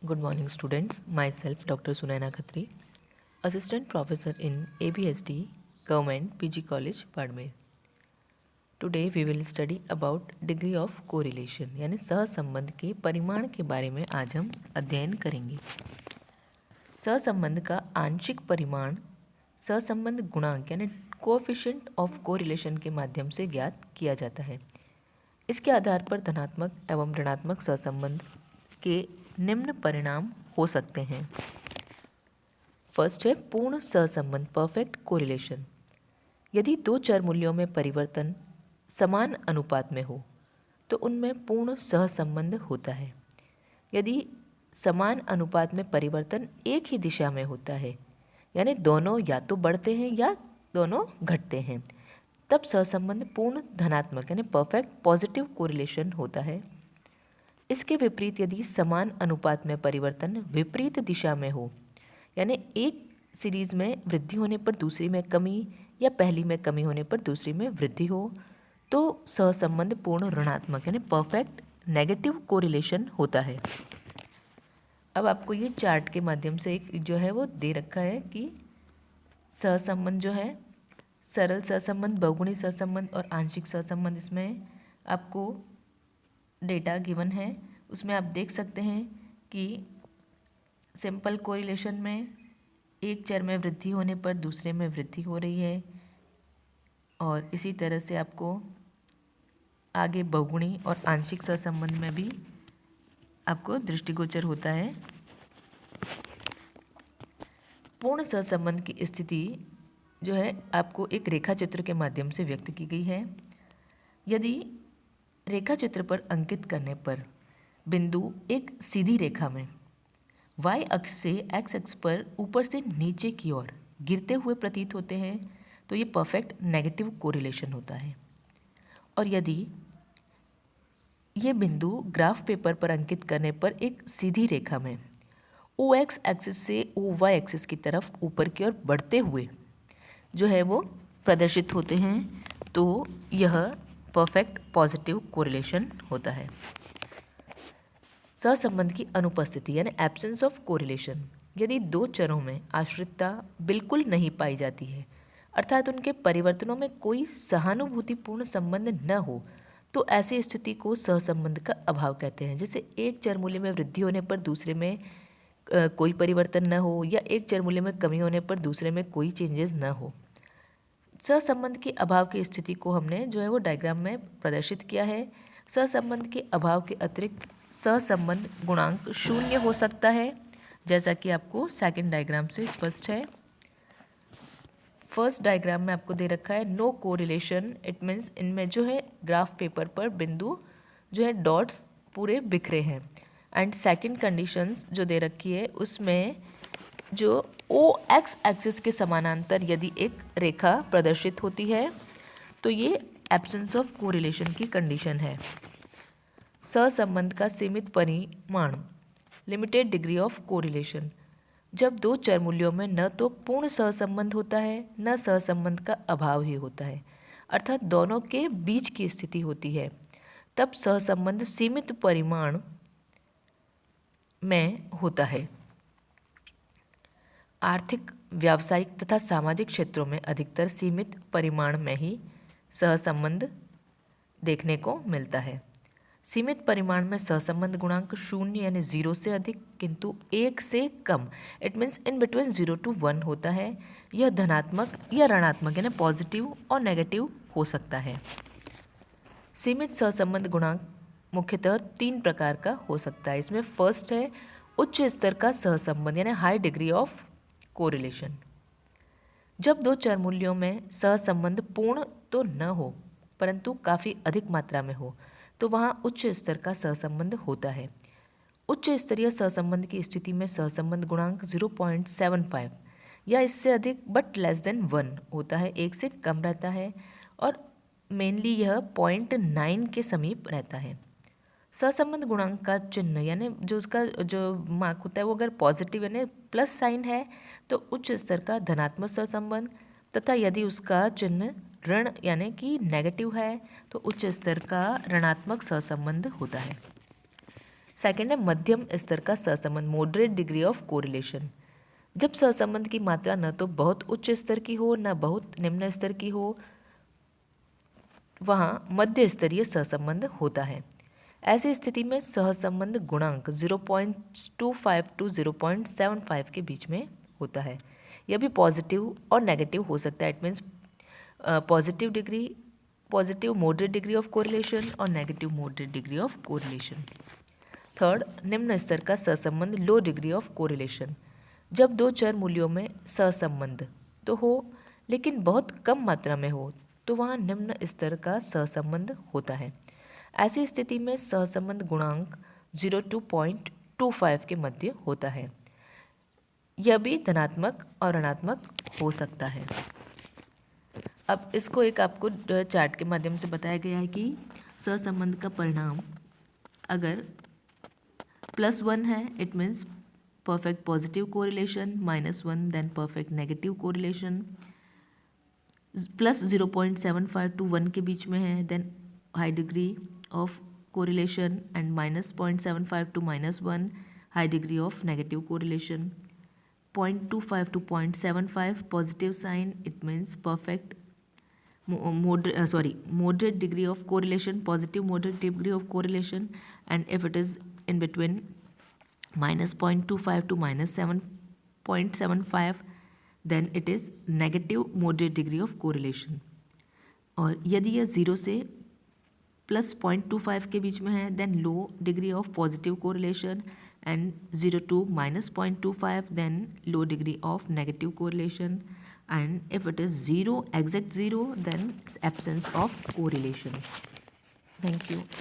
Good morning, students. Myself, Dr. Sunaina Khatri, Assistant Professor in ABSD, Government PG College, Badmer. Today we will study about degree of correlation यानी सहसंबंध के परिमाण के बारे में आज हम अध्ययन करेंगे। सहसंबंध का आंशिक परिमाण सहसंबंध गुणांक यानी कोएफिशिएंट ऑफ कोरिलेशन के माध्यम से ज्ञात किया जाता है। इसके आधार पर धनात्मक एवं ऋणात्मक सहसंबंध के निम्न परिणाम हो सकते हैं। फर्स्ट है पूर्ण सहसंबंध, परफेक्ट कोरिलेशन। यदि दो चर मूल्यों में परिवर्तन समान अनुपात में हो तो उनमें पूर्ण सहसंबंध होता है। यदि समान अनुपात में परिवर्तन एक ही दिशा में होता है यानी दोनों या तो बढ़ते हैं या दोनों घटते हैं, तब सहसंबंध पूर्ण धनात्मक यानी परफेक्ट पॉजिटिव कोरिलेशन होता है। इसके विपरीत यदि समान अनुपात में परिवर्तन विपरीत दिशा में हो यानी एक सीरीज में वृद्धि होने पर दूसरी में कमी या पहली में कमी होने पर दूसरी में वृद्धि हो तो सहसंबंध पूर्ण ऋणात्मक यानी परफेक्ट नेगेटिव कोरिलेशन होता है। अब आपको ये चार्ट के माध्यम से एक जो है वो दे रखा है कि सहसंबंध जो है सरल सहसंबंध, बहुगुणी सहसंबंध और आंशिक सहसंबंध, इसमें आपको डेटा गिवन है। उसमें आप देख सकते हैं कि सिंपल कोरिलेशन में एक चर में वृद्धि होने पर दूसरे में वृद्धि हो रही है और इसी तरह से आपको आगे बहुगुणी और आंशिक सहसंबंध में भी आपको दृष्टिगोचर होता है। पूर्ण सहसंबंध की स्थिति जो है आपको एक रेखा चित्र के माध्यम से व्यक्त की गई है। यदि रेखा चित्र पर अंकित करने पर बिंदु एक सीधी रेखा में y अक्ष से x अक्ष पर ऊपर से नीचे की ओर गिरते हुए प्रतीत होते हैं तो ये परफेक्ट नेगेटिव कोरिलेशन होता है। और यदि ये बिंदु ग्राफ पेपर पर अंकित करने पर एक सीधी रेखा में OX एक्सिस से OY एक्सिस की तरफ ऊपर की ओर बढ़ते हुए जो है वो प्रदर्शित होते हैं तो यह परफेक्ट पॉजिटिव कोरिलेशन होता है। सहसंबंध की अनुपस्थिति यानी एब्सेंस ऑफ कोरिलेशन। यदि दो चरों में आश्रितता बिल्कुल नहीं पाई जाती है अर्थात उनके परिवर्तनों में कोई सहानुभूतिपूर्ण संबंध न हो तो ऐसी स्थिति को सहसंबंध का अभाव कहते हैं। जैसे एक चर मूल्य में वृद्धि होने पर दूसरे में कोई परिवर्तन न हो या एक चर मूल्य में कमी होने पर दूसरे में कोई चेंजेस न हो। सहसंबंध के अभाव की स्थिति को हमने जो है वो डायग्राम में प्रदर्शित किया है। सहसंबंध के अभाव के अतिरिक्त सहसंबंध गुणांक शून्य हो सकता है, जैसा कि आपको सेकंड डायग्राम से स्पष्ट है। फर्स्ट डायग्राम में आपको दे रखा है नो कोरिलेशन, इट मीन्स इनमें जो है ग्राफ पेपर पर बिंदु जो है डॉट्स पूरे बिखरे हैं। एंड सेकंड कंडीशंस जो दे रखी है उसमें जो OX एक्सिस के समानांतर यदि एक रेखा प्रदर्शित होती है तो ये एब्सेंस ऑफ कोरिलेशन की कंडीशन है। सहसंबंध का सीमित परिमाण, लिमिटेड डिग्री ऑफ कोरिलेशन। जब दो चर मूल्यों में न तो पूर्ण सहसंबंध होता है न सहसंबंध का अभाव ही होता है अर्थात दोनों के बीच की स्थिति होती है, तब सहसंबंध सीमित परिमाण में होता है। आर्थिक, व्यावसायिक तथा सामाजिक क्षेत्रों में अधिकतर सीमित परिमाण में ही सहसंबंध देखने को मिलता है। सीमित परिमाण में सहसंबंध गुणांक शून्य यानी 0 से अधिक किंतु 1 से कम, it means in between 0 to 1 होता है। यह धनात्मक या ऋणात्मक यानी पॉजिटिव और नेगेटिव हो सकता है। सीमित सहसंबंध गुणांक मुख्यतः 3 प्रकार का हो सकता है। इसमें फर्स्ट है उच्च स्तर का सहसंबंध यानी हाई डिग्री ऑफ कोरिलेशन। जब दो चर मूल्यों में सहसंबंध पूर्ण तो न हो परंतु काफ़ी अधिक मात्रा में हो तो वहाँ उच्च स्तर का सहसंबंध होता है। उच्च स्तरीय सहसंबंध की स्थिति में सहसंबंध गुणांक 0.75 या इससे अधिक बट लेस देन 1 होता है, 1 से कम रहता है और मेनली यह 0.9 के समीप रहता है। सहसंबंध गुणांक का चिन्ह यानी जो उसका जो मार्क होता है वो अगर पॉजिटिव यानी प्लस साइन है तो उच्च स्तर का धनात्मक सहसंबंध, तथा यदि उसका चिन्ह ऋण यानी कि नेगेटिव है तो उच्च स्तर का ऋणात्मक सहसंबंध होता है। सेकेंड है मध्यम स्तर का सहसंबंध, मॉडरेट डिग्री ऑफ कोरिलेशन। जब सहसंबंध की मात्रा न तो बहुत उच्च स्तर की हो न बहुत निम्न स्तर की हो, वहाँ मध्य स्तरीय सहसंबंध होता है। ऐसी स्थिति में सहसंबंध गुणांक 0.25 टू 0.75 के बीच में होता है। यह भी पॉजिटिव और नेगेटिव हो सकता है। It means positive moderate degree of correlation और negative moderate degree of correlation. Third, निम्न स्तर का सहसंबंध, लो डिग्री ऑफ कोरिलेशन। जब दो चर मूल्यों में सहसंबंध तो हो लेकिन बहुत कम मात्रा में हो तो वहाँ निम्न स्तर का सहसंबंध होता है। ऐसी स्थिति में सहसंबंध गुणांक 0 to 0.25 के मध्य होता है। यह भी धनात्मक और ऋणात्मक हो सकता है। अब इसको एक आपको चार्ट के माध्यम से बताया गया है कि सहसंबंध का परिणाम अगर +1 है, it means perfect positive correlation, -1 then perfect negative correlation, +0.75 to 1 के बीच में है then high degree of correlation, and -0.75 to -1 high degree of negative correlation, 0.25 to 0.75 positive sign, it means perfect moderate degree of correlation, positive moderate degree of correlation, and if it is in between -0.25 to -7.75 then it is negative moderate degree of correlation। और यदि यह 0 से +0.25 के बीच में है then low degree of positive correlation, and 0 to -0.25 then low degree of negative correlation, and if it is 0 exact 0 then absence of correlation। Thank you।